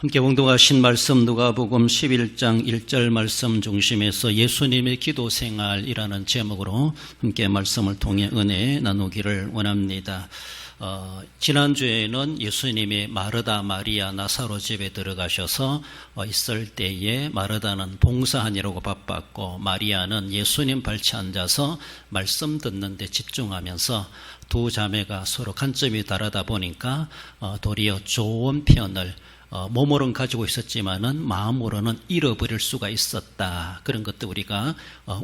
함께 봉독하신 말씀 누가복음 11장 1절 말씀 중심에서 예수님의 기도 생활이라는 제목으로 함께 말씀을 통해 은혜 나누기를 원합니다. 지난주에는 예수님이 마르다, 마리아, 나사로 집에 들어가셔서 있을 때에 마르다는 봉사하느라고 바빴고 마리아는 예수님 발치 앉아서 말씀 듣는 데 집중하면서 두 자매가 서로 관점이 다르다 보니까 도리어 좋은 편을 몸으로는 가지고 있었지만은 마음으로는 잃어버릴 수가 있었다. 그런 것도 우리가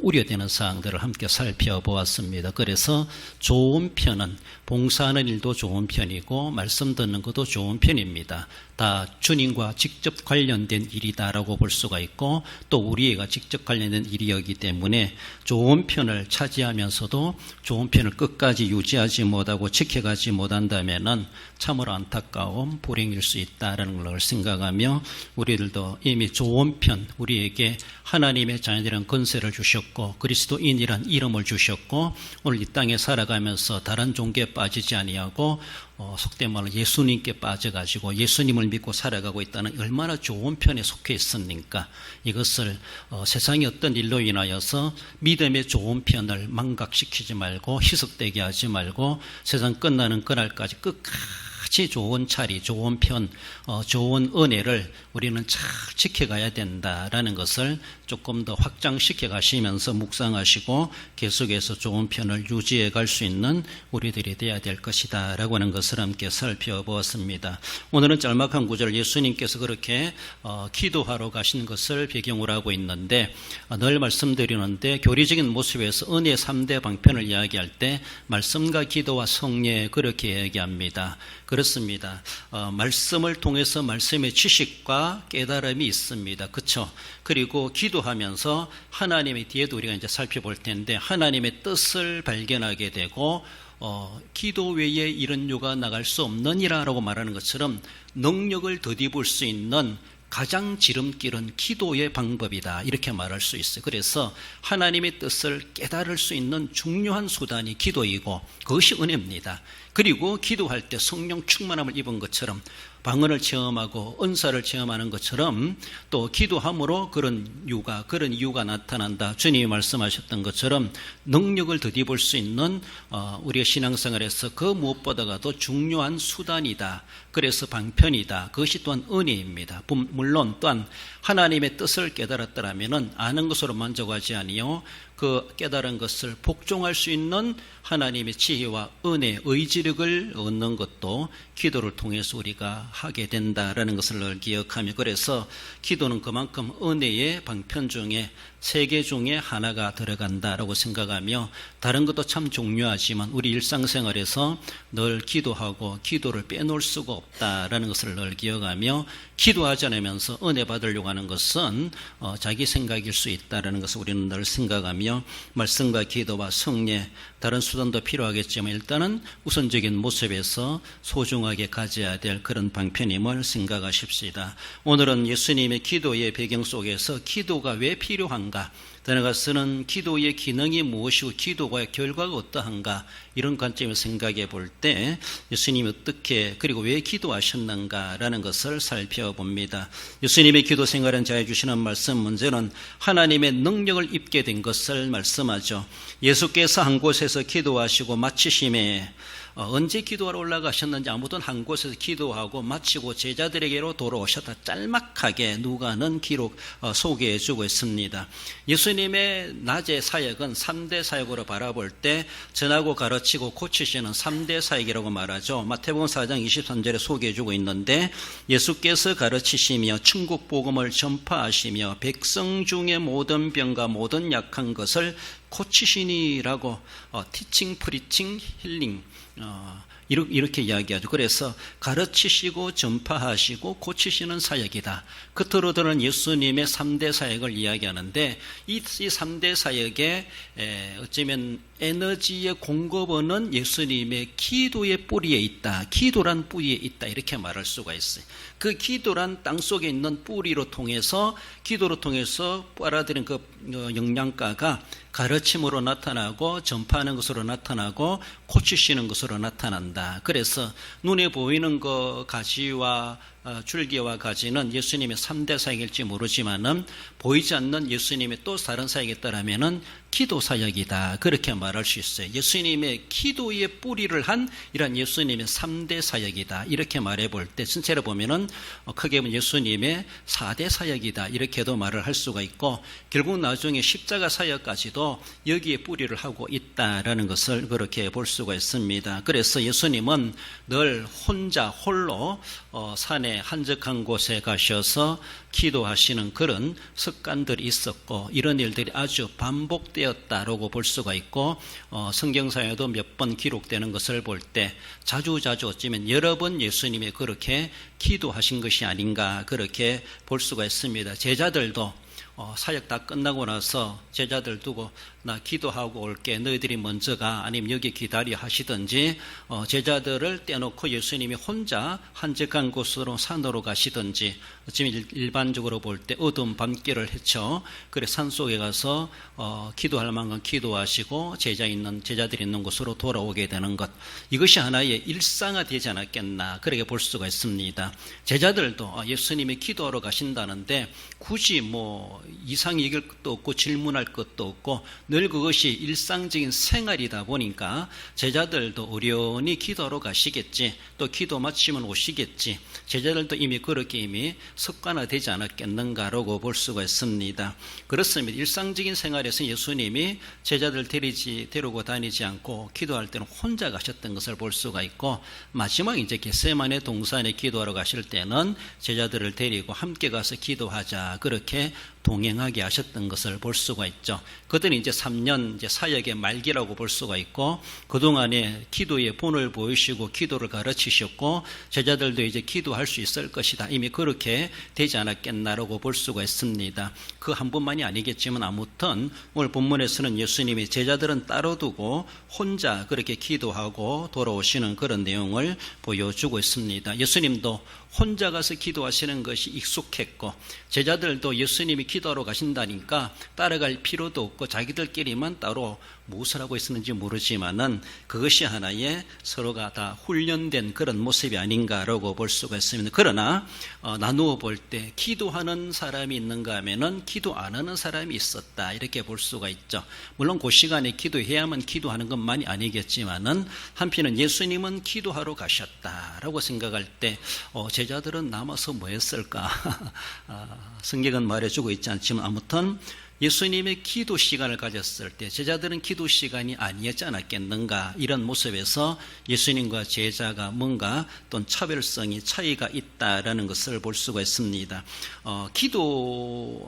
우려되는 사항들을 함께 살펴보았습니다. 그래서 좋은 편은 봉사하는 일도 좋은 편이고 말씀 듣는 것도 좋은 편입니다. 다 주님과 직접 관련된 일이다라고 볼 수가 있고 또 우리가 직접 관련된 일이었기 때문에 좋은 편을 차지하면서도 좋은 편을 끝까지 유지하지 못하고 지켜가지 못한다면은 참으로 안타까운 불행일 수 있다라는 걸 생각하며 우리들도 이미 좋은 편, 우리에게 하나님의 자녀들이란 권세를 주셨고 그리스도인이란 이름을 주셨고 오늘 이 땅에 살아가면서 다른 종교에 빠지지 아니하고 속된 말로 예수님께 빠져가지고 예수님을 믿고 살아가고 있다는 얼마나 좋은 편에 속해 있습니까? 이것을 세상의 어떤 일로 인하여서 믿음의 좋은 편을 망각시키지 말고 희석되게 하지 말고 세상 끝나는 그날까지 끝까지 좋은 자리, 좋은 편, 좋은 은혜를 우리는 잘 지켜가야 된다라는 것을 조금 더 확장시켜 가시면서 묵상하시고 계속해서 좋은 편을 유지해 갈 수 있는 우리들이 되어야 될 것이다 라고 하는 것을 함께 살펴보았습니다. 오늘은 짤막한 구절 예수님께서 그렇게 기도하러 가신 것을 배경으로 하고 있는데 늘 말씀드리는데 교리적인 모습에서 은혜 3대 방편을 이야기할 때 말씀과 기도와 성례 그렇게 이야기합니다. 그렇습니다. 말씀을 통해서 말씀의 지식과 깨달음이 있습니다. 그렇죠? 그리고 기도하면서 하나님의 뒤에도 우리가 이제 살펴볼 텐데 하나님의 뜻을 발견하게 되고 기도 외에 이런 요가 나갈 수 없느니라라고 말하는 것처럼 능력을 덧입을 수 있는 가장 지름길은 기도의 방법이다 이렇게 말할 수 있어요. 그래서 하나님의 뜻을 깨달을 수 있는 중요한 수단이 기도이고 그것이 은혜입니다. 그리고 기도할 때 성령 충만함을 입은 것처럼 방언을 체험하고 은사를 체험하는 것처럼 또 기도함으로 그런 이유가 나타난다. 주님이 말씀하셨던 것처럼 능력을 덧입을 수 있는 우리의 신앙생활에서 그 무엇보다도 중요한 수단이다. 그래서 방편이다. 그것이 또한 은혜입니다. 물론 또한 하나님의 뜻을 깨달았더라면 아는 것으로 만족하지 아니요 그 깨달은 것을 복종할 수 있는 하나님의 지혜와 은혜, 의지력을 얻는 것도 기도를 통해서 우리가 하게 된다라는 것을 늘 기억하며 그래서 기도는 그만큼 은혜의 방편 중에 3개 중에 하나가 들어간다라고 생각하며 다른 것도 참 중요하지만 우리 일상생활에서 늘 기도하고 기도를 빼놓을 수가 없다라는 것을 늘 기억하며 기도하지 않으면서 은혜 받으려고 하는 것은 자기 생각일 수 있다라는 것을 우리는 늘 생각하며 말씀과 기도와 성례 다른 수단도 필요하겠지만 일단은 우선적인 모습에서 소중하게 가져야 될 그런 방편임을 생각하십시다. 오늘은 예수님의 기도의 배경 속에서 기도가 왜 필요한가 더 나아가서는 기도의 기능이 무엇이고 기도의 결과가 어떠한가 이런 관점에서 생각해 볼 때 예수님이 어떻게 그리고 왜 기도하셨는가라는 것을 살펴봅니다. 예수님의 기도 생활은 제가 주시는 말씀 문제는 하나님의 능력을 입게 된 것을 말씀하죠. 예수께서 한 곳에서 기도하시고 마치심에 언제 기도하러 올라가셨는지 아무튼 한 곳에서 기도하고 마치고 제자들에게로 돌아오셨다. 짤막하게 누가는 기록 소개해 주고 있습니다. 예수님의 낮의 사역은 3대 사역으로 바라볼 때 전하고 가르치고 고치시는 3대 사역이라고 말하죠. 마태복음 4장 23절에 소개해 주고 있는데 예수께서 가르치시며 천국 복음을 전파하시며 백성 중에 모든 병과 모든 약한 것을 고치시니라고 티칭, 프리칭, 힐링 이렇게 이야기하죠. 그래서 가르치시고 전파하시고 고치시는 사역이다. 끝으로 들은 예수님의 3대 사역을 이야기하는데 이 3대 사역의 어쩌면 에너지의 공급원은 예수님의 기도의 뿌리에 있다. 기도란 뿌리에 있다. 이렇게 말할 수가 있어요. 그 기도란 땅속에 있는 뿌리로 통해서 기도로 통해서 빨아들인 그 영양가가 가르침으로 나타나고 전파하는 것으로 나타나고 고치시는 것으로 나타난다. 그래서 눈에 보이는 것 가지와 줄기와 가지는 예수님의 3대 사역일지 모르지만은 보이지 않는 예수님의 또 다른 사역이 있다라면은 기도 사역이다. 그렇게 말할 수 있어요. 예수님의 기도의 뿌리를 한 이런 예수님의 3대 사역이다. 이렇게 말해 볼 때 전체로 보면은 크게 보면 예수님의 4대 사역이다. 이렇게도 말을 할 수가 있고 결국 나중에 십자가 사역까지도 여기에 뿌리를 하고 있다라는 것을 그렇게 볼 수가 있습니다. 그래서 예수님은 늘 혼자 홀로 산에 한적한 곳에 가셔서 기도하시는 그런 습관들이 있었고 이런 일들이 아주 반복되었다라고 볼 수가 있고 성경상에도 몇 번 기록되는 것을 볼 때 자주 어쩌면 여러 번 예수님이 그렇게 기도하신 것이 아닌가 그렇게 볼 수가 있습니다. 제자들도 사역 다 끝나고 나서 제자들 두고 나 기도하고 올게 너희들이 먼저 가 아니면 여기 기다려 하시든지 제자들을 떼놓고 예수님이 혼자 한적한 곳으로 산으로 가시든지 어쩌면 일반적으로 볼 때 어두운 밤길을 헤쳐 그래 산속에 가서 기도할 만큼 기도하시고 제자들이 있는 곳으로 돌아오게 되는 것 이것이 하나의 일상화되지 않았겠나 그렇게 볼 수가 있습니다. 제자들도 예수님이 기도하러 가신다는데 굳이 이상 얘기할 것도 없고 질문할 것도 없고 늘 그것이 일상적인 생활이다 보니까 제자들도 어련히 기도하러 가시겠지 또 기도 마치면 오시겠지 제자들도 이미 그렇게 이미 습관화되지 않았겠는가라고 볼 수가 있습니다. 그렇습니다. 일상적인 생활에서 예수님이 제자들 데리고 다니지 않고 기도할 때는 혼자 가셨던 것을 볼 수가 있고 마지막 이제 겟세마네 동산에 기도하러 가실 때는 제자들을 데리고 함께 가서 기도하자 그렇게 동행하게 하셨던 것을 볼 수가 있죠. 그들은 이제 3년 사역의 말기라고 볼 수가 있고 그동안에 기도의 본을 보이시고 기도를 가르치셨고 제자들도 이제 기도할 수 있을 것이다. 이미 그렇게 되지 않았겠나라고 볼 수가 있습니다. 그 한 번만이 아니겠지만 아무튼 오늘 본문에서는 예수님이 제자들은 따로 두고 혼자 그렇게 기도하고 돌아오시는 그런 내용을 보여주고 있습니다. 예수님도 혼자 가서 기도하시는 것이 익숙했고 제자들도 예수님이 기도하러 가신다니까 따라갈 필요도 없고 자기들끼리만 따로 무엇을 하고 있었는지 모르지만은 그것이 하나의 서로가 다 훈련된 그런 모습이 아닌가라고 볼 수가 있습니다. 그러나 나누어 볼 때 기도하는 사람이 있는가 하면은 기도 안 하는 사람이 있었다 이렇게 볼 수가 있죠. 물론 그 시간에 기도해야만 기도하는 것만이 아니겠지만은 한편은 예수님은 기도하러 가셨다라고 생각할 때 제자들은 남아서 뭐 했을까? 성경은 말해주고 있지 않지만 아무튼 예수님의 기도 시간을 가졌을 때 제자들은 기도 시간이 아니었지 않았겠는가 이런 모습에서 예수님과 제자가 뭔가 또 차별성이 차이가 있다라는 것을 볼 수가 있습니다.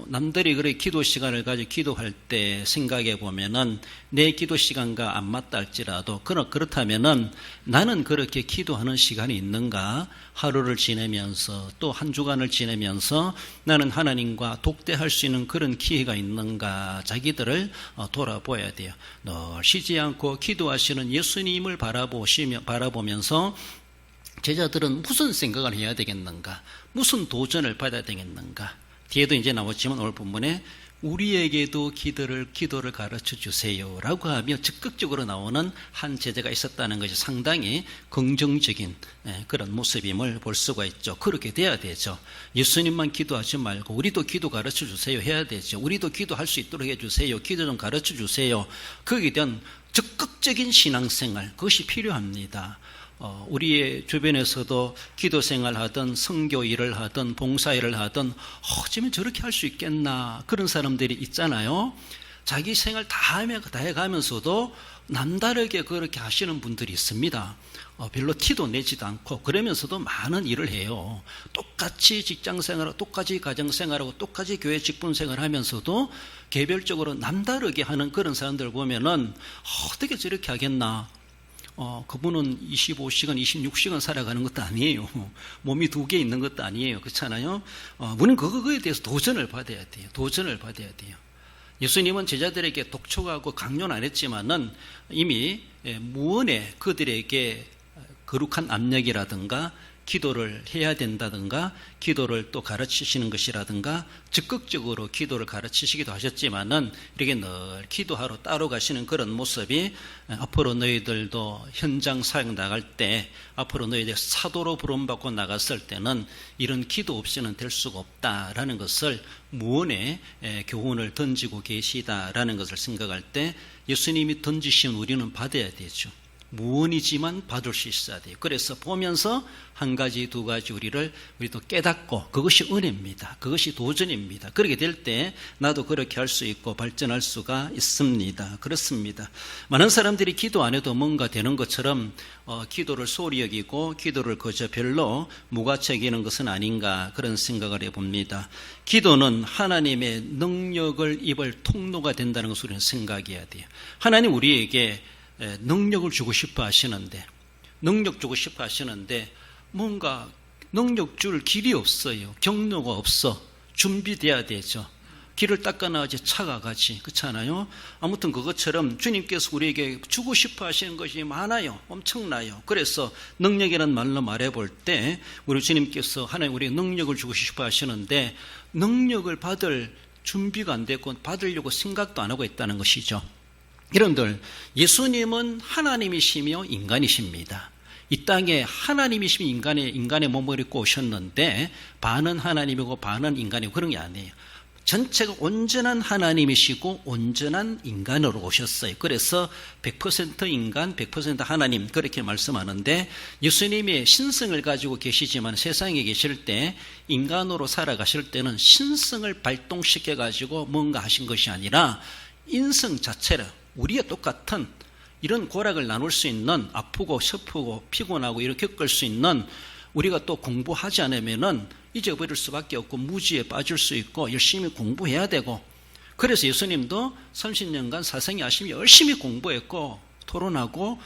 남들이 그렇게 기도 시간을 가지고 기도할 때 생각해 보면은 내 기도 시간과 안 맞다 할지라도 그렇다면은 나는 그렇게 기도하는 시간이 있는가? 하루를 지내면서 또 한 주간을 지내면서 나는 하나님과 독대할 수 있는 그런 기회가 있는가 자기들을 돌아보아야 돼요. 늘 쉬지 않고 기도하시는 예수님을 바라보면서 제자들은 무슨 생각을 해야 되겠는가? 무슨 도전을 받아야 되겠는가? 뒤에도 이제 나왔지만 오늘 본문에 우리에게도 기도를 가르쳐 주세요 라고 하며 적극적으로 나오는 한 제자가 있었다는 것이 상당히 긍정적인 그런 모습임을 볼 수가 있죠. 그렇게 돼야 되죠. 예수님만 기도하지 말고 우리도 기도 가르쳐 주세요 해야 되죠. 우리도 기도할 수 있도록 해주세요. 기도 좀 가르쳐 주세요. 거기에 대한 적극적인 신앙생활 그것이 필요합니다. 우리의 주변에서도 기도 생활하든 선교 일을 하든 봉사 일을 하든 어쩌면 저렇게 할 수 있겠나 그런 사람들이 있잖아요. 자기 생활 다 해가면서도 남다르게 그렇게 하시는 분들이 있습니다. 별로 티도 내지도 않고 그러면서도 많은 일을 해요. 똑같이 직장생활하고 똑같이 가정생활하고 똑같이 교회 직분생활을 하면서도 개별적으로 남다르게 하는 그런 사람들 보면은 어떻게 저렇게 하겠나. 그분은 25시간, 26시간 살아가는 것도 아니에요. 몸이 2개 있는 것도 아니에요. 그렇잖아요? 우리는 그거에 대해서 도전을 받아야 돼요. 예수님은 제자들에게 독촉하고 강요는 안 했지만은 이미 무언에 그들에게 거룩한 압력이라든가 기도를 해야 된다든가 기도를 또 가르치시는 것이라든가 적극적으로 기도를 가르치시기도 하셨지만은 이렇게 늘 기도하러 따로 가시는 그런 모습이 앞으로 너희들도 현장 사역 나갈 때 앞으로 너희들 사도로 부름받고 나갔을 때는 이런 기도 없이는 될 수가 없다라는 것을 무언의 교훈을 던지고 계시다라는 것을 생각할 때 예수님이 던지신 우리는 받아야 되죠. 무언이지만 받을 수 있어야 돼요. 그래서 보면서 한 가지 두 가지 우리도 깨닫고 그것이 은혜입니다. 그것이 도전입니다. 그렇게 될 때 나도 그렇게 할 수 있고 발전할 수가 있습니다. 그렇습니다. 많은 사람들이 기도 안 해도 뭔가 되는 것처럼 기도를 소홀히 여기고 기도를 그저 별로 무가치하게 것은 아닌가 그런 생각을 해봅니다. 기도는 하나님의 능력을 입을 통로가 된다는 것을 우리는 생각해야 돼요. 하나님 우리에게 능력을 주고 싶어 하시는데 뭔가 능력 줄 길이 없어요. 경로가 없어. 준비돼야 되죠. 길을 닦아놔야지 차가 가지. 그렇잖아요. 아무튼 그것처럼 주님께서 우리에게 주고 싶어 하시는 것이 많아요. 엄청나요. 그래서 능력이라는 말로 말해볼 때 우리 주님께서 하나님 우리에게 능력을 주고 싶어 하시는데 능력을 받을 준비가 안 됐고 받으려고 생각도 안 하고 있다는 것이죠. 여러분들, 예수님은 하나님이시며 인간이십니다. 이 땅에 하나님이시며 인간의 몸을 입고 오셨는데 반은 하나님이고 반은 인간이고 그런 게 아니에요. 전체가 온전한 하나님이시고 온전한 인간으로 오셨어요. 그래서 100% 인간, 100% 하나님 그렇게 말씀하는데 예수님이 신성을 가지고 계시지만 세상에 계실 때 인간으로 살아가실 때는 신성을 발동시켜 가지고 뭔가 하신 것이 아니라 인성 자체를 우리와 똑같은 이런 고락을 나눌 수 있는 아프고 슬프고 피곤하고 이렇게 겪을 수 있는 우리가 또 공부하지 않으면은 잊어버릴 수밖에 없고 무지에 빠질 수 있고 열심히 공부해야 되고 그래서 예수님도 30년간 사생이 하시며 열심히 공부했고 토론하고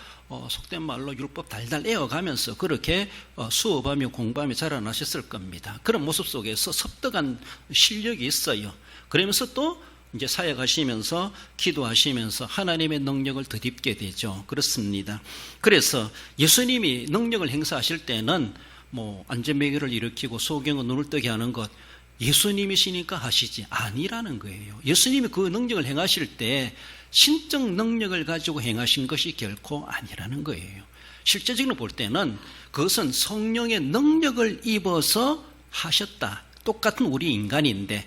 속된 말로 율법 달달 에어가면서 그렇게 수업하며 공부하며 자라나셨을 겁니다. 그런 모습 속에서 섭득한 실력이 있어요. 그러면서 또 이제 사역하시면서 기도하시면서 하나님의 능력을 덧입게 되죠. 그렇습니다. 그래서 예수님이 능력을 행사하실 때는 안전매개를 일으키고 소경은 눈을 뜨게 하는 것 예수님이시니까 하시지 아니라는 거예요. 예수님이 그 능력을 행하실 때 신적 능력을 가지고 행하신 것이 결코 아니라는 거예요. 실제적으로 볼 때는 그것은 성령의 능력을 입어서 하셨다. 똑같은 우리 인간인데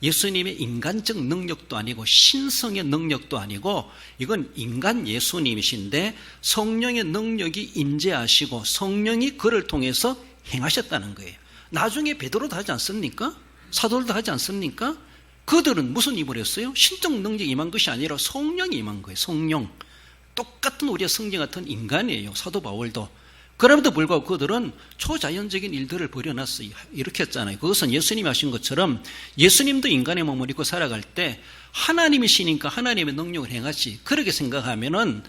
예수님의 인간적 능력도 아니고 신성의 능력도 아니고 이건 인간 예수님이신데 성령의 능력이 임재하시고 성령이 그를 통해서 행하셨다는 거예요. 나중에 베드로도 하지 않습니까? 사도들도 하지 않습니까? 그들은 무슨 입을 했어요? 신적 능력이 임한 것이 아니라 성령이 임한 거예요. 성령. 똑같은 우리의 성령 같은 인간이에요. 사도 바울도. 그럼에도 불구하고 그들은 초자연적인 일들을 벌여놨어요. 이렇게 했잖아요. 그것은 예수님이 하신 것처럼 예수님도 인간의 몸을 입고 살아갈 때 하나님이시니까 하나님의 능력을 행하지. 그렇게 생각하면은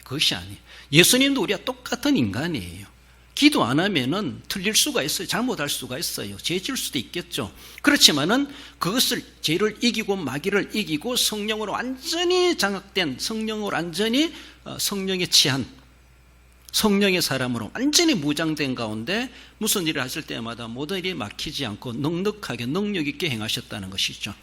그것이 아니에요. 예수님도 우리와 똑같은 인간이에요. 기도 안 하면은 틀릴 수가 있어요. 잘못할 수가 있어요. 죄질 수도 있겠죠. 그렇지만은 그것을 죄를 이기고 마귀를 이기고 성령으로 완전히 장악된 성령으로 완전히 성령에 취한 성령의 사람으로 완전히 무장된 가운데 무슨 일을 하실 때마다 모든 일이 막히지 않고 넉넉하게 능력 있게 행하셨다는 것이죠.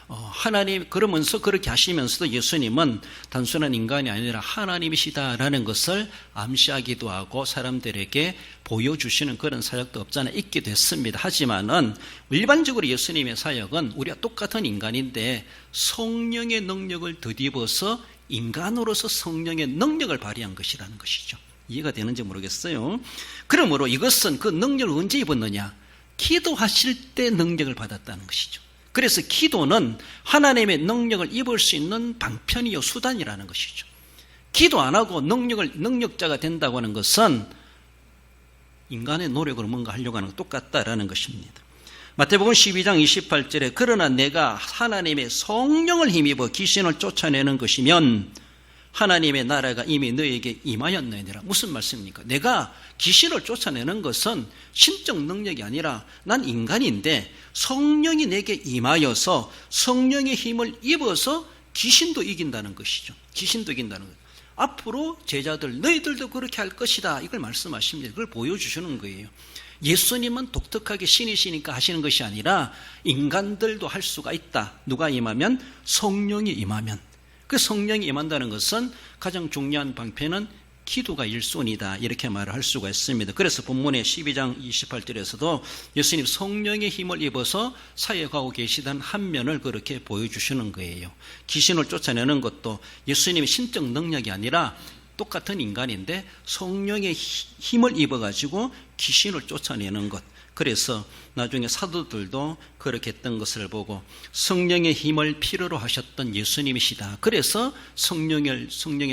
하나님 그러면서 그렇게 하시면서도 예수님은 단순한 인간이 아니라 하나님이시다라는 것을 암시하기도 하고 사람들에게 보여주시는 그런 사역도 없잖아 있기도 했습니다. 하지만은 일반적으로 예수님의 사역은 우리가 똑같은 인간인데 성령의 능력을 덧입어서 인간으로서 성령의 능력을 발휘한 것이라는 것이죠. 이해가 되는지 모르겠어요. 그러므로 이것은 그 능력을 언제 입었느냐? 기도하실 때 능력을 받았다는 것이죠. 그래서 기도는 하나님의 능력을 입을 수 있는 방편이요 수단이라는 것이죠. 기도 안 하고 능력자가 된다고 하는 것은 인간의 노력으로 뭔가 하려고 하는 것 똑같다라는 것입니다. 마태복음 12장 28절에 그러나 내가 하나님의 성령을 힘입어 귀신을 쫓아내는 것이면 하나님의 나라가 이미 너에게 임하였느니라. 무슨 말씀입니까? 내가 귀신을 쫓아내는 것은 신적 능력이 아니라 난 인간인데 성령이 내게 임하여서 성령의 힘을 입어서 귀신도 이긴다는 것이죠. 귀신도 이긴다는 것. 앞으로 제자들 너희들도 그렇게 할 것이다 이걸 말씀하십니다. 그걸 보여주시는 거예요. 예수님은 독특하게 신이시니까 하시는 것이 아니라 인간들도 할 수가 있다. 누가 임하면? 성령이 임하면. 그 성령이 임한다는 것은 가장 중요한 방편은 기도가 1순위다 이렇게 말을 할 수가 있습니다. 그래서 본문의 12장 28절에서도 예수님 성령의 힘을 입어서 사역하고 계시다는 한 면을 그렇게 보여주시는 거예요. 귀신을 쫓아내는 것도 예수님의 신적 능력이 아니라 똑같은 인간인데 성령의 힘을 입어가지고 귀신을 쫓아내는 것. 그래서 나중에 사도들도 그렇게 했던 것을 보고 성령의 힘을 필요로 하셨던 예수님이시다. 그래서 성령의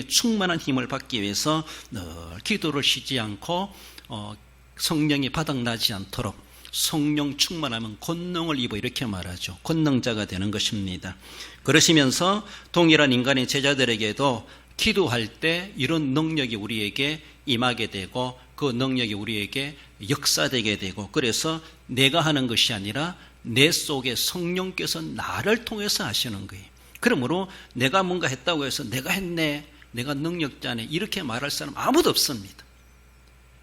충만한 힘을 받기 위해서 늘 기도를 쉬지 않고 성령이 바닥나지 않도록 성령 충만하면 권능을 입어 이렇게 말하죠. 권능자가 되는 것입니다. 그러시면서 동일한 인간의 제자들에게도 기도할 때 이런 능력이 우리에게 임하게 되고 그 능력이 우리에게 역사되게 되고 그래서 내가 하는 것이 아니라 내 속에 성령께서 나를 통해서 하시는 거예요. 그러므로 내가 뭔가 했다고 해서 내가 했네, 내가 능력자네 이렇게 말할 사람 아무도 없습니다.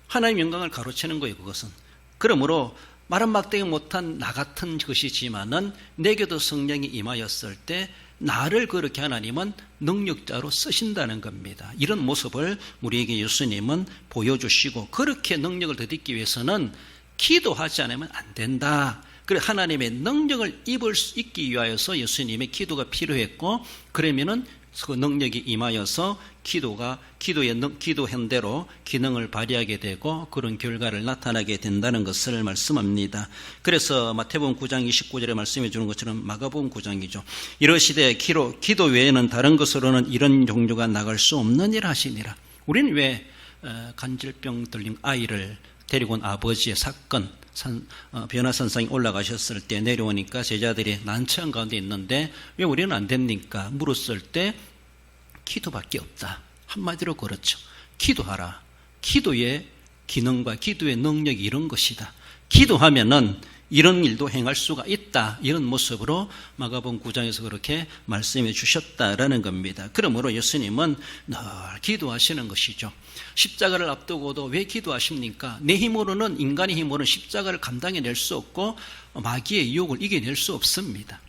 하나님의 영광을 가로채는 거예요. 그것은. 그러므로 말 한마디 못한 나 같은 것이지만은 내게도 성령이 임하였을 때 나를 그렇게 하나님은 능력자로 쓰신다는 겁니다. 이런 모습을 우리에게 예수님은 보여주시고 그렇게 능력을 더듬기 위해서는 기도하지 않으면 안 된다. 그래 하나님의 능력을 입기 위하여서 예수님의 기도가 필요했고 그러면은 그 능력이 임하여서 기도한 대로 기능을 발휘하게 되고 그런 결과를 나타나게 된다는 것을 말씀합니다. 그래서 마태복음 9장 29절에 말씀해 주는 것처럼 마가복음 9장이죠. 이러시되 기도 외에는 다른 것으로는 이런 종류가 나갈 수 없느니라 하시니라. 우리는 왜 간질병 들린 아이를 데리고 온 아버지의 사건 변화산상에 올라가셨을 때 내려오니까 제자들이 난처한 가운데 있는데 왜 우리는 안 됩니까? 물었을 때 기도밖에 없다. 한마디로 그렇죠. 기도하라. 기도의 기능과 기도의 능력이 이런 것이다. 기도하면은 이런 일도 행할 수가 있다. 이런 모습으로 마가복음 9장에서 그렇게 말씀해 주셨다라는 겁니다. 그러므로 예수님은 늘 기도하시는 것이죠. 십자가를 앞두고도 왜 기도하십니까? 내 힘으로는 인간의 힘으로는 십자가를 감당해낼 수 없고 마귀의 유혹을 이겨낼 수 없습니다.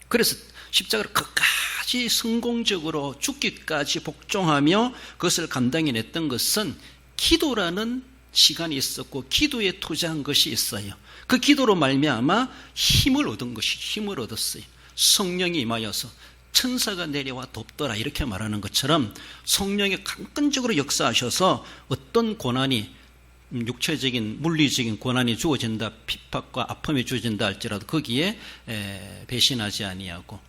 그래서 십자가를 끝까지 성공적으로 죽기까지 복종하며 그것을 감당해냈던 것은 기도라는 시간이 있었고 기도에 투자한 것이 있어요. 그 기도로 말미암아 힘을 얻었어요. 성령이 임하여서 천사가 내려와 돕더라 이렇게 말하는 것처럼 성령이 강건적으로 역사하셔서 어떤 고난이 육체적인 물리적인 고난이 주어진다, 핍박과 아픔이 주어진다 할지라도 거기에 배신하지 아니하고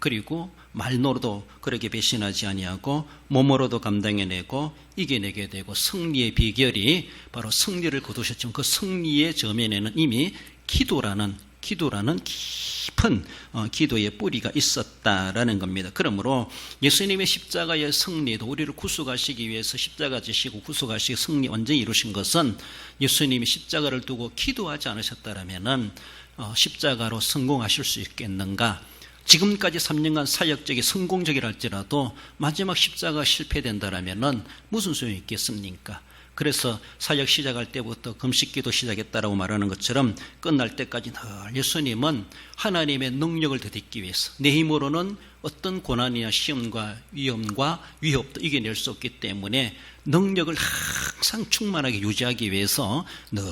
그리고 말로도 그렇게 배신하지 아니하고 몸으로도 감당해내고 이겨내게 되고 승리의 비결이 바로 승리를 거두셨지만 그 승리의 저면에는 이미 기도라는 깊은 기도의 뿌리가 있었다라는 겁니다. 그러므로 예수님의 십자가의 승리도 우리를 구속하시기 위해서 십자가 지시고 구속하시기 승리 완전히 이루신 것은 예수님이 십자가를 두고 기도하지 않으셨다라면은 십자가로 성공하실 수 있겠는가? 지금까지 3년간 사역적이 성공적이라 할지라도 마지막 십자가 실패된다라면은 무슨 소용이 있겠습니까? 그래서 사역 시작할 때부터 금식기도 시작했다라고 말하는 것처럼 끝날 때까지 늘 예수님은 하나님의 능력을 더듬기 위해서 내 힘으로는 어떤 고난이나 시험과 위험과 위협도 이겨낼 수 없기 때문에 능력을 항상 충만하게 유지하기 위해서 늘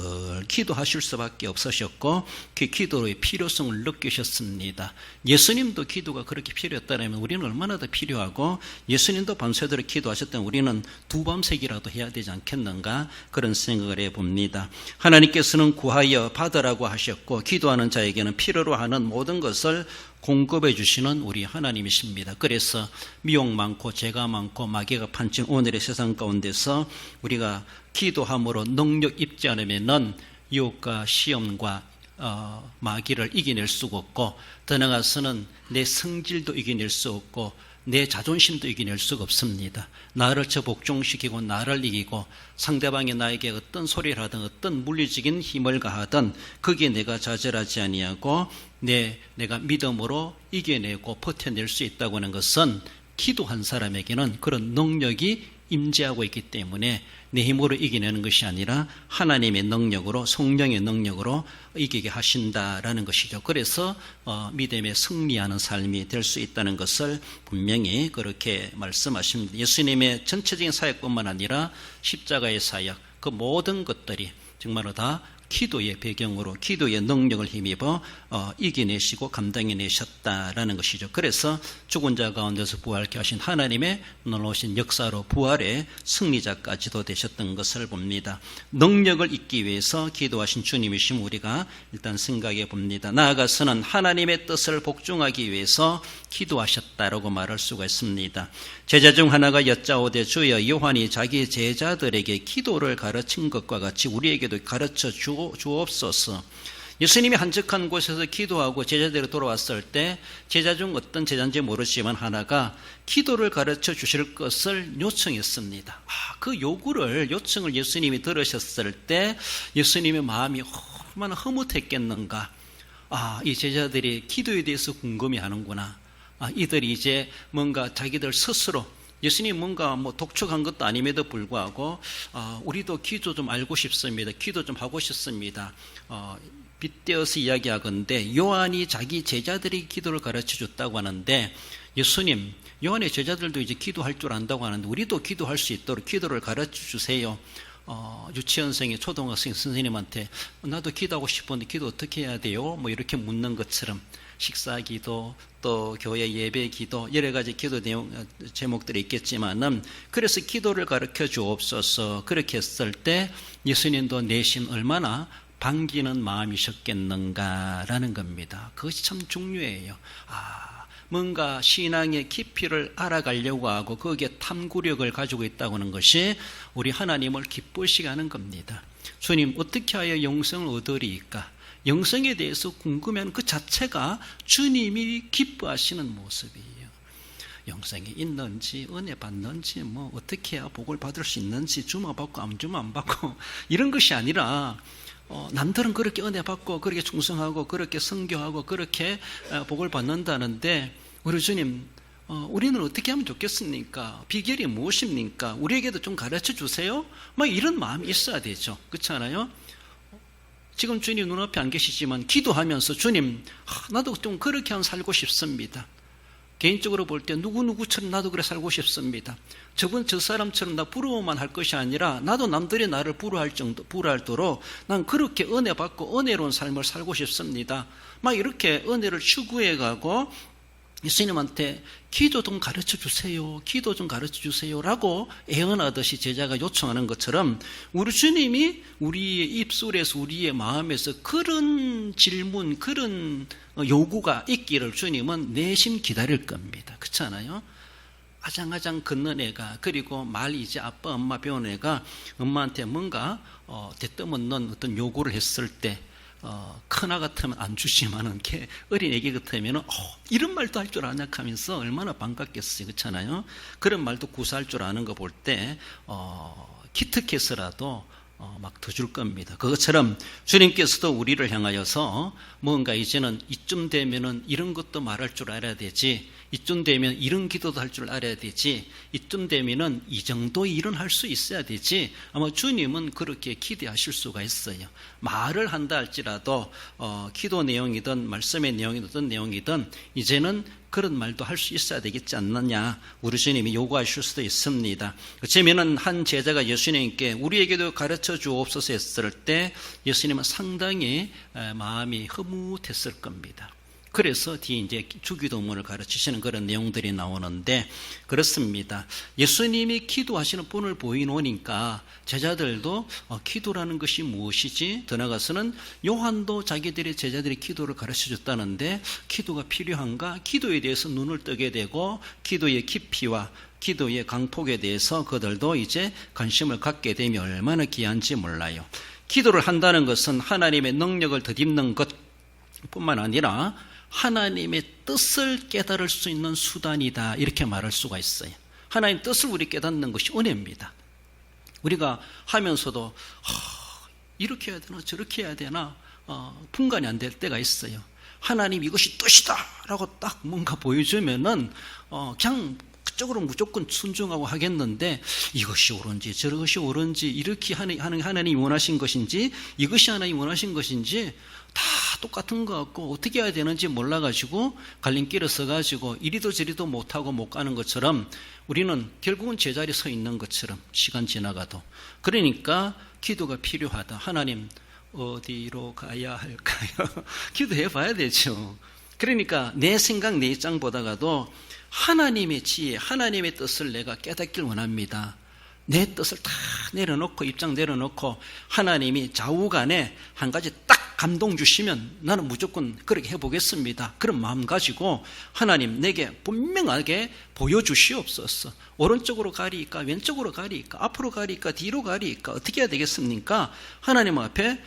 기도하실 수밖에 없으셨고 그 기도의 필요성을 느끼셨습니다. 예수님도 기도가 그렇게 필요했다면 우리는 얼마나 더 필요하고 예수님도 밤새도록 기도하셨다면 우리는 두 밤새기라도 해야 되지 않겠는가 그런 생각을 해봅니다. 하나님께서는 구하여 받으라고 하셨고 기도하는 자에게는 필요로 하는 모든 것을 공급해 주시는 우리 하나님이십니다. 그래서 미혹 많고 죄가 많고 마귀가 판친 오늘의 세상 가운데서 우리가 기도함으로 능력 입지 않으면은 유혹과 시험과 마귀를 이겨낼 수가 없고 더 나아가서는 내 성질도 이겨낼 수 없고 내 자존심도 이겨낼 수가 없습니다. 나를 복종시키고 나를 이기고 상대방이 나에게 어떤 소리를 하든 어떤 물리적인 힘을 가하든 거기에 내가 좌절하지 아니하고 내가 믿음으로 이겨내고 버텨낼 수 있다고 하는 것은 기도한 사람에게는 그런 능력이 임재하고 있기 때문에 내 힘으로 이겨내는 것이 아니라 하나님의 능력으로, 성령의 능력으로 이기게 하신다라는 것이죠. 그래서 믿음에 승리하는 삶이 될 수 있다는 것을 분명히 그렇게 말씀하십니다. 예수님의 전체적인 사역뿐만 아니라 십자가의 사역, 그 모든 것들이 정말로 다 기도의 배경으로, 기도의 능력을 힘입어 이겨내시고 감당해내셨다라는 것이죠. 그래서 죽은 자 가운데서 부활케 하신 하나님의 놀라우신 역사로 부활의 승리자까지도 되셨던 것을 봅니다. 능력을 잊기 위해서 기도하신 주님이심 우리가 일단 생각해 봅니다. 나아가서는 하나님의 뜻을 복종하기 위해서 기도하셨다라고 말할 수가 있습니다. 제자 중 하나가 여짜오되 주여, 요한이 자기 제자들에게 기도를 가르친 것과 같이 우리에게도 가르쳐 주옵소서. 예수님이 한적한 곳에서 기도하고 제자들이 돌아왔을 때 제자 중 어떤 제자인지 모르지만 하나가 기도를 가르쳐 주실 것을 요청했습니다. 그 요청을 예수님이 들으셨을 때 예수님의 마음이 얼마나 흐뭇했겠는가. 이 제자들이 기도에 대해서 궁금해하는구나. 이들이 이제 뭔가 자기들 스스로, 예수님 뭔가 독촉한 것도 아님에도 불구하고 우리도 기도 좀 알고 싶습니다. 기도 좀 하고 싶습니다. 빗대어서 이야기하건대 요한이 자기 제자들이 기도를 가르쳐 줬다고 하는데, 예수님, 요한의 제자들도 이제 기도할 줄 안다고 하는데 우리도 기도할 수 있도록 기도를 가르쳐 주세요. 유치원생이 초등학생 선생님한테 나도 기도하고 싶은데 기도 어떻게 해야 돼요? 이렇게 묻는 것처럼 식사 기도, 또 교회 예배 기도, 여러 가지 기도 내용 제목들이 있겠지만은, 그래서 기도를 가르쳐 주옵소서. 그렇게 했을 때 예수님도 내심 얼마나 반기는 마음이셨겠는가라는 겁니다. 그것이 참 중요해요. 뭔가 신앙의 깊이를 알아가려고 하고 거기에 탐구력을 가지고 있다고 하는 것이 우리 하나님을 기쁘시게 하는 겁니다. 주님, 어떻게 하여 영생을 얻으리이까? 영생에 대해서 궁금해하는 그 자체가 주님이 기뻐하시는 모습이에요. 영생이 있는지, 은혜 받는지, 어떻게 해야 복을 받을 수 있는지, 주면 받고 안 주면 안 받고 이런 것이 아니라, 남들은 그렇게 은혜 받고 그렇게 충성하고 그렇게 선교하고 그렇게 복을 받는다는데, 우리 주님, 우리는 어떻게 하면 좋겠습니까? 비결이 무엇입니까? 우리에게도 좀 가르쳐 주세요. 이런 마음이 있어야 되죠. 그렇지 않아요? 지금 주님 눈앞에 안 계시지만 기도하면서 주님, 나도 좀 그렇게 한 살고 싶습니다. 개인적으로 볼 때 누구누구처럼 나도 그래 살고 싶습니다. 저 사람처럼 나 부러워만 할 것이 아니라 나도 남들이 나를 부러워할도록 난 그렇게 은혜 받고 은혜로운 삶을 살고 싶습니다. 이렇게 은혜를 추구해가고 예수님한테 기도 좀 가르쳐 주세요. 기도 좀 가르쳐 주세요. 라고 애원하듯이 제자가 요청하는 것처럼 우리 주님이 우리의 입술에서, 우리의 마음에서 그런 질문, 그런 요구가 있기를 주님은 내심 기다릴 겁니다. 그렇지 않아요? 아장아장 걷는 애가, 그리고 말 이제 아빠 엄마 배운 애가 엄마한테 뭔가 대뜸없는 어떤 요구를 했을 때, 큰아 같으면 안 주지만은 어린 애기 같으면 이런 말도 할 줄 아냐 하면서 얼마나 반갑겠어요. 그렇잖아요? 그런 말도 구사할 줄 아는 거 볼 때 기특해서라도 막 더 줄 겁니다. 그것처럼 주님께서도 우리를 향하여서 뭔가 이제는 이쯤 되면은 이런 것도 말할 줄 알아야 되지, 이쯤 되면 이런 기도도 할 줄 알아야 되지, 이쯤 되면은 이 정도 일은 할 수 있어야 되지, 아마 주님은 그렇게 기대하실 수가 있어요. 말을 한다 할지라도 기도 내용이든 말씀의 내용이든 어떤 내용이든 이제는 그런 말도 할 수 있어야 되겠지 않느냐, 우리 주님이 요구하실 수도 있습니다. 그러면은 한 제자가 예수님께 우리에게도 가르쳐 주옵소서 했을 때 예수님은 상당히 마음이 흐뭇했을 겁니다. 그래서 뒤에 이제 주기도문을 가르치시는 그런 내용들이 나오는데, 그렇습니다. 예수님이 기도하시는 분을 보이노니까 제자들도 기도라는 것이 무엇이지? 더 나아가서는 요한도 자기들의 제자들이 기도를 가르쳐줬다는데 기도가 필요한가? 기도에 대해서 눈을 뜨게 되고 기도의 깊이와 기도의 강폭에 대해서 그들도 이제 관심을 갖게 되면 얼마나 귀한지 몰라요. 기도를 한다는 것은 하나님의 능력을 덧입는 것뿐만 아니라 하나님의 뜻을 깨달을 수 있는 수단이다, 이렇게 말할 수가 있어요. 하나님의 뜻을 우리 깨닫는 것이 은혜입니다. 우리가 하면서도 이렇게 해야 되나 저렇게 해야 되나 분간이 안 될 때가 있어요. 하나님 이것이 뜻이다 라고 딱 뭔가 보여주면은 그냥 그쪽으로 무조건 순종하고 하겠는데 이것이 옳은지 저것이 옳은지 이렇게 하나님이 원하신 것인지 이것이 하나님이 원하신 것인지 다 똑같은 것 같고 어떻게 해야 되는지 몰라가지고 갈림길에 서가지고 이리도 저리도 못하고 못 가는 것처럼 우리는 결국은 제자리에 서 있는 것처럼 시간 지나가도. 그러니까 기도가 필요하다. 하나님 어디로 가야 할까요? 기도해 봐야 되죠. 그러니까 내 생각 내 입장보다가도 하나님의 지혜, 하나님의 뜻을 내가 깨닫길 원합니다. 내 뜻을 다 내려놓고 입장 내려놓고 하나님이 좌우간에 한 가지 딱 감동 주시면 나는 무조건 그렇게 해보겠습니다. 그런 마음 가지고 하나님 내게 분명하게 보여주시옵소서. 오른쪽으로 가리까 왼쪽으로 가리까 앞으로 가리까 뒤로 가리까 어떻게 해야 되겠습니까? 하나님 앞에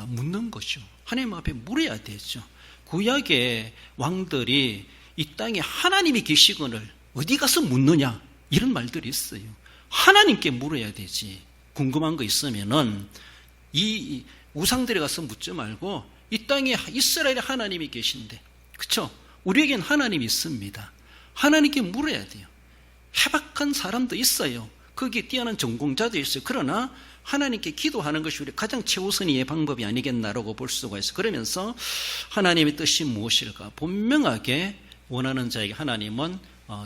묻는 거죠. 하나님 앞에 물어야 되죠. 구약의 왕들이 이 땅에 하나님이 계시거늘 어디 가서 묻느냐 이런 말들이 있어요. 하나님께 물어야 되지. 궁금한 거 있으면은 이 우상들에 가서 묻지 말고 이 땅에 이스라엘에 하나님이 계신데, 그렇죠? 우리에겐 하나님이 있습니다. 하나님께 물어야 돼요. 해박한 사람도 있어요. 거기에 뛰어난 전공자도 있어요. 그러나 하나님께 기도하는 것이 우리 가장 최우선의 방법이 아니겠나라고 볼 수가 있어요. 그러면서 하나님의 뜻이 무엇일까? 분명하게 원하는 자에게 하나님은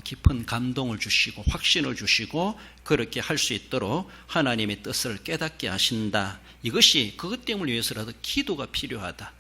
깊은 감동을 주시고 확신을 주시고 그렇게 할 수 있도록 하나님의 뜻을 깨닫게 하신다. 이것이 그것 때문을 위해서라도 기도가 필요하다.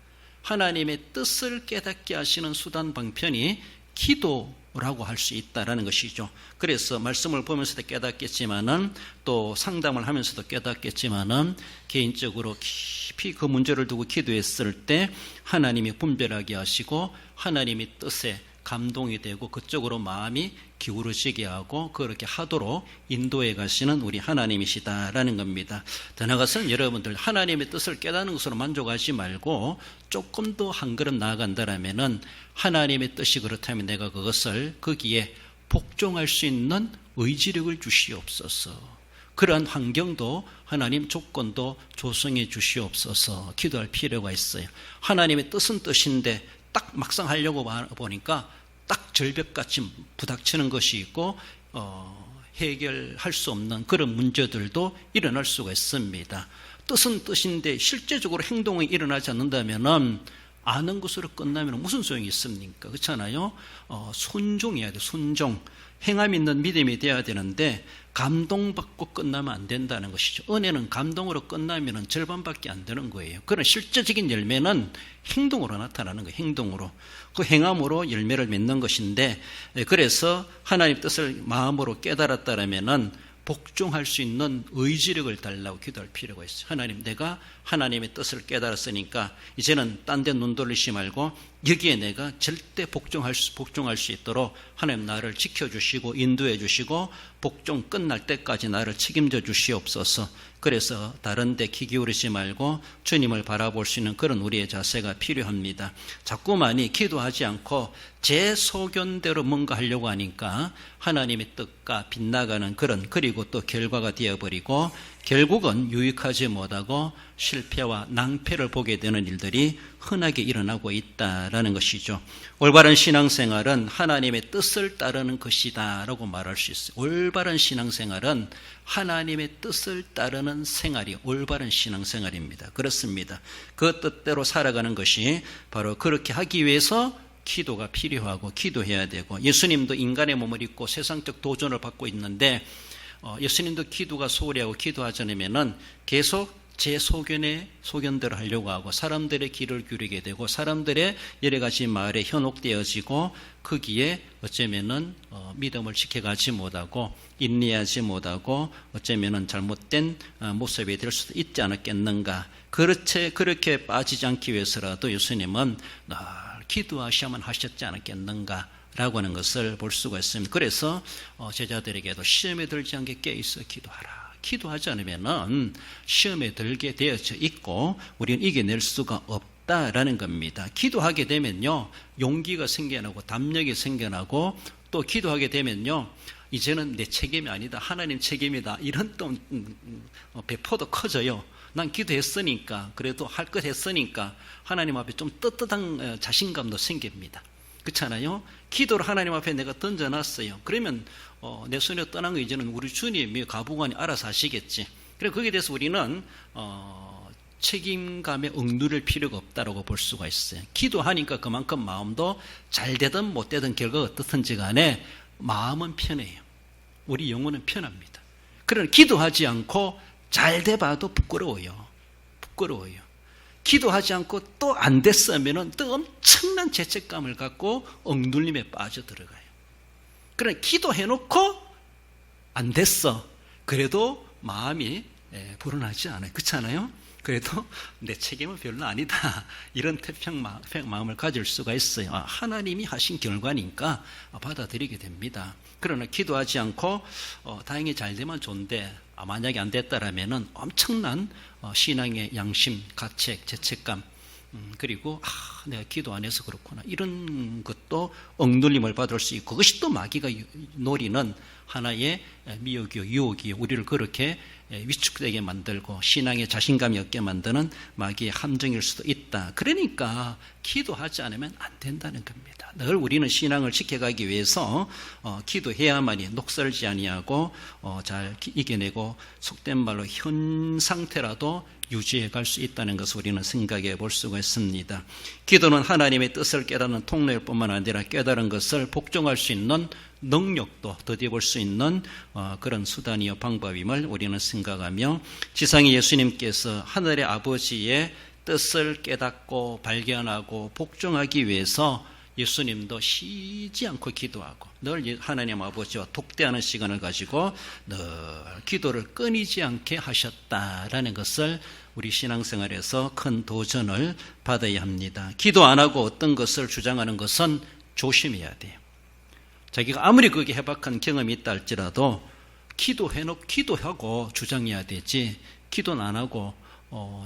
하나님의 뜻을 깨닫게 하시는 수단 방편이 기도라고 할 수 있다라는 것이죠. 그래서 말씀을 보면서도 깨닫겠지만은 또 상담을 하면서도 깨닫겠지만은 개인적으로 깊이 그 문제를 두고 기도했을 때 하나님이 분별하게 하시고 하나님의 뜻에 감동이 되고 그쪽으로 마음이 기울어지게 하고 그렇게 하도록 인도해 가시는 우리 하나님이시다라는 겁니다. 더 나아가서는 여러분들 하나님의 뜻을 깨닫는 것으로 만족하지 말고 조금 더 한 걸음 나아간다라면은 하나님의 뜻이 그렇다면 내가 그것을 거기에 복종할 수 있는 의지력을 주시옵소서. 그러한 환경도 하나님 조건도 조성해 주시옵소서. 기도할 필요가 있어요. 하나님의 뜻은 뜻인데 딱 막상 하려고 보니까 딱 절벽같이 부닥치는 것이 있고 해결할 수 없는 그런 문제들도 일어날 수가 있습니다. 뜻은 뜻인데 실제적으로 행동이 일어나지 않는다면 아는 것으로 끝나면 무슨 소용이 있습니까? 그렇잖아요. 순종해야 돼. 순종. 행함 있는 믿음이 되어야 되는데 감동받고 끝나면 안 된다는 것이죠. 은혜는 감동으로 끝나면 절반밖에 안 되는 거예요. 그런 실제적인 열매는 행동으로 나타나는 거예요. 행동으로. 그 행함으로 열매를 맺는 것인데, 그래서 하나님 뜻을 마음으로 깨달았다라면은 복종할 수 있는 의지력을 달라고 기도할 필요가 있어요. 하나님, 내가 하나님의 뜻을 깨달았으니까 이제는 딴 데 눈 돌리지 말고 여기에 내가 절대 복종할 수 있도록 하나님 나를 지켜주시고 인도해 주시고 복종 끝날 때까지 나를 책임져 주시옵소서. 그래서 다른 데 귀 기울이지 말고 주님을 바라볼 수 있는 그런 우리의 자세가 필요합니다. 자꾸만이 기도하지 않고 제 소견대로 뭔가 하려고 하니까 하나님의 뜻과 빗나가는 그런, 그리고 또 결과가 되어버리고 결국은 유익하지 못하고 실패와 낭패를 보게 되는 일들이 흔하게 일어나고 있다라는 것이죠. 올바른 신앙생활은 하나님의 뜻을 따르는 것이다 라고 말할 수 있어요. 올바른 신앙생활은 하나님의 뜻을 따르는 생활이 올바른 신앙생활입니다. 그렇습니다. 그 뜻대로 살아가는 것이 바로 그렇게 하기 위해서 기도가 필요하고 기도해야 되고, 예수님도 인간의 몸을 입고 세상적 도전을 받고 있는데 예수님도 기도가 소홀히하고 기도하지 않으면은 계속 제 소견대로 하려고 하고 사람들의 귀를 기울이게 되고 사람들의 여러 가지 말에 현혹되어지고 거기에 어쩌면은 믿음을 지켜가지 못하고 인내하지 못하고 어쩌면은 잘못된 모습이 될 수도 있지 않았겠는가. 그렇게 빠지지 않기 위해서라도 예수님은 늘 기도하셔야만 하셨지 않았겠는가 라고 하는 것을 볼 수가 있습니다. 그래서 제자들에게도 시험에 들지 않게 깨어있어 기도하라. 기도하지 않으면 시험에 들게 되어져 있고 우리는 이겨낼 수가 없다라는 겁니다. 기도하게 되면요 용기가 생겨나고 담력이 생겨나고 또 기도하게 되면요 이제는 내 책임이 아니다, 하나님 책임이다, 이런 또 배포도 커져요. 난 기도했으니까, 그래도 할 것 했으니까 하나님 앞에 좀 떳떳한 자신감도 생깁니다. 그렇잖아요. 기도를 하나님 앞에 내가 던져놨어요. 그러면 내 손에 떠난 거 이제는 우리 주님이 가부관이 알아서 하시겠지. 그래서 거기에 대해서 우리는 책임감에 억누를 필요가 없다고 볼 수가 있어요. 기도하니까 그만큼 마음도 잘 되든 못 되든 결과가 어떻든지 간에 마음은 편해요. 우리 영혼은 편합니다. 그러나 기도하지 않고 잘 돼봐도 부끄러워요. 기도하지 않고 또 안 됐으면 또 엄청난 죄책감을 갖고 억눌림에 빠져들어가요. 그러나 기도해놓고 안 됐어. 그래도 마음이 불안하지 않아요. 그렇지 않아요? 그래도 내 책임은 별로 아니다. 이런 태평 마음을 가질 수가 있어요. 하나님이 하신 결과니까 받아들이게 됩니다. 그러나 기도하지 않고 다행히 잘 되면 좋은데 만약에 안 됐다라면은 엄청난 신앙의 양심, 가책, 죄책감 그리고 내가 기도 안 해서 그렇구나 이런 것도 억눌림을 받을 수 있고 그것이 또 마귀가 노리는 하나의 미혹이요 유혹이요 우리를 그렇게 위축되게 만들고 신앙에 자신감이 없게 만드는 마귀의 함정일 수도 있다. 그러니까 기도하지 않으면 안 된다는 겁니다. 늘 우리는 신앙을 지켜가기 위해서 기도해야만이 녹슬지 아니하고 잘 이겨내고 속된 말로 현 상태라도 유지해 갈 수 있다는 것을 우리는 생각해 볼 수가 있습니다. 기도는 하나님의 뜻을 깨닫는 통로일 뿐만 아니라 깨달은 것을 복종할 수 있는 능력도 더디어 볼 수 있는 그런 수단이요 방법임을 우리는 생각하며 지상의 예수님께서 하늘의 아버지의 뜻을 깨닫고 발견하고 복종하기 위해서 예수님도 쉬지 않고 기도하고 늘 하나님 아버지와 독대하는 시간을 가지고 늘 기도를 끊이지 않게 하셨다라는 것을 우리 신앙생활에서 큰 도전을 받아야 합니다. 기도 안 하고 어떤 것을 주장하는 것은 조심해야 돼요. 자기가 아무리 그게 해박한 경험이 있다 할지라도 기도하고 주장해야 되지 기도는 안 하고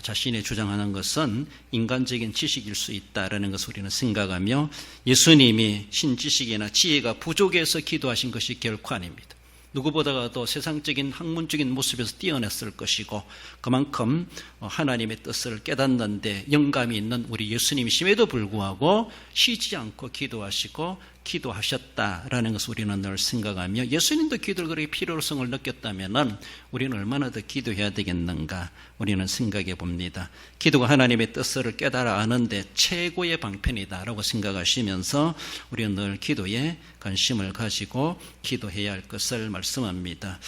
자신의 주장하는 것은 인간적인 지식일 수 있다라는 것을 우리는 생각하며 예수님이 신지식이나 지혜가 부족해서 기도하신 것이 결코 아닙니다. 누구보다도 세상적인 학문적인 모습에서 뛰어났을 것이고 그만큼 하나님의 뜻을 깨닫는데 영감이 있는 우리 예수님이심에도 불구하고 쉬지 않고 기도하시고 기도하셨다라는 것을 우리는 늘 생각하며 예수님도 기도를 그렇게 필요성을 느꼈다면 우리는 얼마나 더 기도해야 되겠는가 우리는 생각해 봅니다. 기도가 하나님의 뜻을 깨달아 아는데 최고의 방편이다라고 생각하시면서 우리는 늘 기도에 관심을 가지고 기도해야 할 것을 말씀합니다.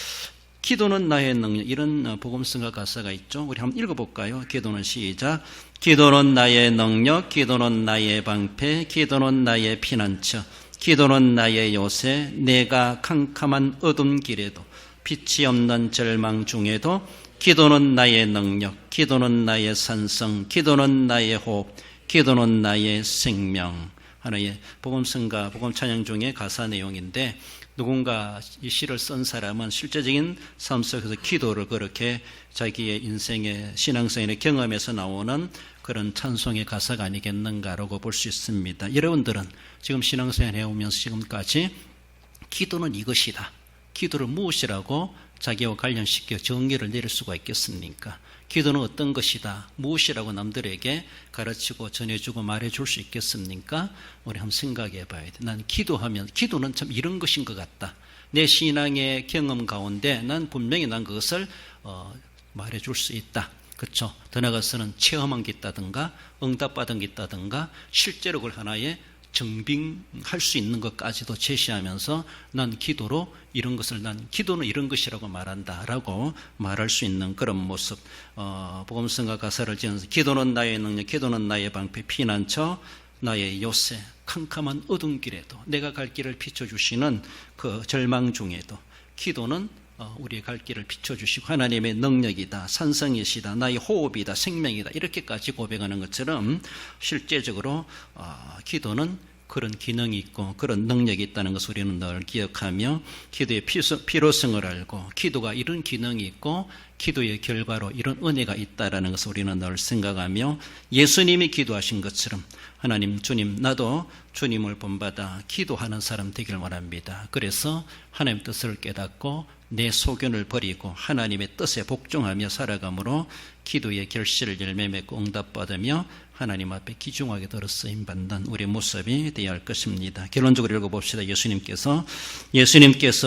기도는 나의 능력 이런 복음성가 가사가 있죠. 우리 한번 읽어볼까요? 기도는 시작. 기도는 나의 능력, 기도는 나의 방패, 기도는 나의 피난처, 기도는 나의 요새, 내가 캄캄한 어둠 길에도 빛이 없는 절망 중에도 기도는 나의 능력, 기도는 나의 산성, 기도는 나의 호흡, 기도는 나의 생명. 하나의 복음성가, 복음 찬양 중에 가사 내용인데 누군가 이 시를 쓴 사람은 실제적인 삶 속에서 기도를 그렇게 자기의 인생의 신앙생활의 경험에서 나오는 그런 찬송의 가사가 아니겠는가라고 볼 수 있습니다. 여러분들은 지금 신앙생활 해오면서 지금까지 기도는 이것이다. 기도를 무엇이라고 자기와 관련시켜 정의를 내릴 수가 있겠습니까? 기도는 어떤 것이다. 무엇이라고 남들에게 가르치고 전해주고 말해줄 수 있겠습니까? 우리 한번 생각해 봐야 돼. 난 기도하면 기도는 참 이런 것인 것 같다. 내 신앙의 경험 가운데 난 분명히 난 그것을 말해줄 수 있다. 그렇죠? 더 나아가서는 체험한 게 있다든가 응답받은 게 있다든가 실제로 그걸 하나의 증빙할 수 있는 것까지도 제시하면서 난 기도로 이런 것을 난 기도는 이런 것이라고 말한다라고 말할 수 있는 그런 모습. 복음성가 가사를 지으면서 기도는 나의 능력, 기도는 나의 방패, 피난처, 나의 요새, 캄캄한 어둠 길에도 내가 갈 길을 비춰주시는 그 절망 중에도 기도는 우리의 갈 길을 비춰주시고 하나님의 능력이다, 산성이시다, 나의 호흡이다, 생명이다 이렇게까지 고백하는 것처럼 실제적으로 기도는 그런 기능이 있고 그런 능력이 있다는 것을 우리는 늘 기억하며 기도의 필요성을 알고 기도가 이런 기능이 있고 기도의 결과로 이런 은혜가 있다라는 것을 우리는 늘 생각하며 예수님이 기도하신 것처럼 하나님 주님 나도 주님을 본받아 기도하는 사람 되길 원합니다. 그래서 하나님 뜻을 깨닫고 내 소견을 버리고 하나님의 뜻에 복종하며 살아감으로 기도의 결실을 열매 맺고 응답받으며 하나님 앞에 귀중하게 들어 쓰임받는 우리 모습이 되어야 할 것입니다. 결론적으로 읽어봅시다. 예수님께서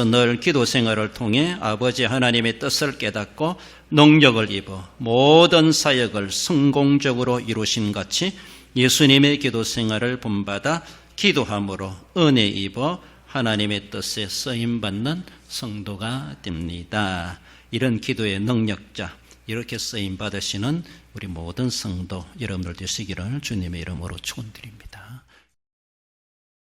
늘 기도 생활을 통해 아버지 하나님의 뜻을 깨닫고 능력을 입어 모든 사역을 성공적으로 이루신 같이 예수님의 기도 생활을 본받아 기도함으로 은혜 입어 하나님의 뜻에 쓰임받는 성도가 됩니다. 이런 기도의 능력자, 이렇게 쓰임받으시는 우리 모든 성도 여러분들 되시기를 주님의 이름으로 축원드립니다.